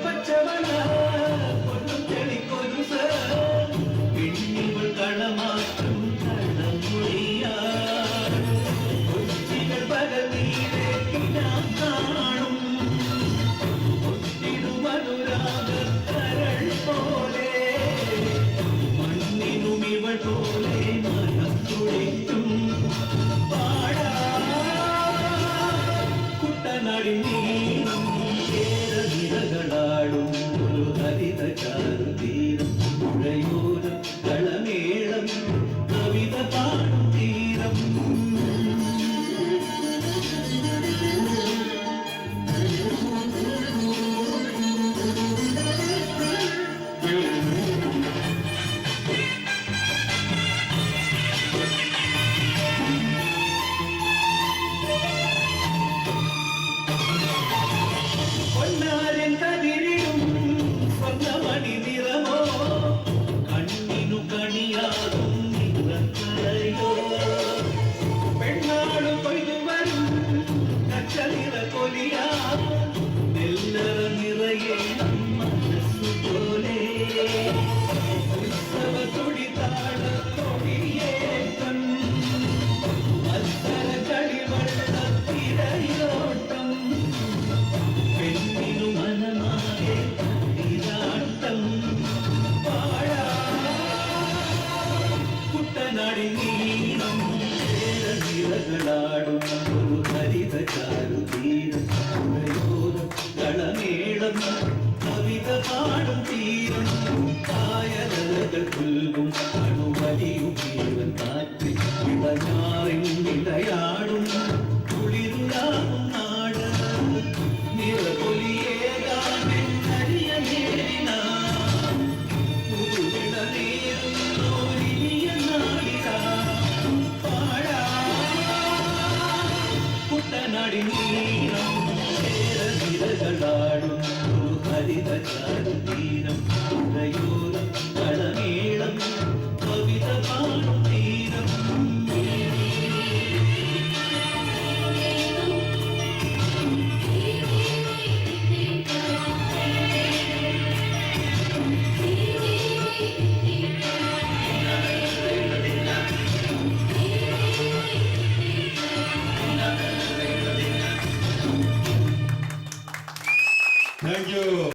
പച്ചവള പൊന്നും ചെളിക്കൊരുസ പിന്നിവൾ കളമാറ്റും കടമൊഴിയാ കൊച്ചികൾ പകർന്നീരെ കാണും ഒത്തിടുമനുരാഗ കരൾ പോലെ മണ്ണിനും ഇവൾ പോലെ മനം തുടിക്കും പാടാ കുട്ടനാടിൻ നീളം നിരകളാടും ഒരു ഹരിത ചാരുതീരം പുഴയോരം കളമേളം കവിത പാടും തീരം പൊന്നാരൻ കതിരിടും സ്വർണ്ണമണി നിറമോ കണ്ണിനു കണിയാകും നിറക്കലയോ പെണ്ണാടു കൊയ്തു വരും കച്ചനിറ കൊലിയാ നെല്ലറ നിറയെ മനസ്സുപോലെ ഉത്സവ തുടിതാട തൊടിയേറ്റം മത്സര കളിവെള്ള തിരയോട്ടം പെണ്ണിനു മനമാകെ ഇതാട്ടം പാടാ കുട്ടനാടിൻ നീളം നിറകളാടും ഒരു ഹരിത ചാരുതീരം പുഴയോരം കളമേളം കവിത പാടും തീരം കായലകൾ പുൽകും അണുവലിയും ജീവൻ കാറ്റ് ഇളഞ്ഞാറിൻ നിലയാടും കുളിരുലാകും നാട് നിറപൊലിയേകാമെന്നറിയ നേരിന പുതുവിട നേരുന്നോരിയ നാളിക പാടാ കുട്ടനാടിൻ നീളം നിരകളാടും ഹരിത ചാരുതീരം പുഴയോരം കളമേളം കവിത പാടും തീരം Thank you.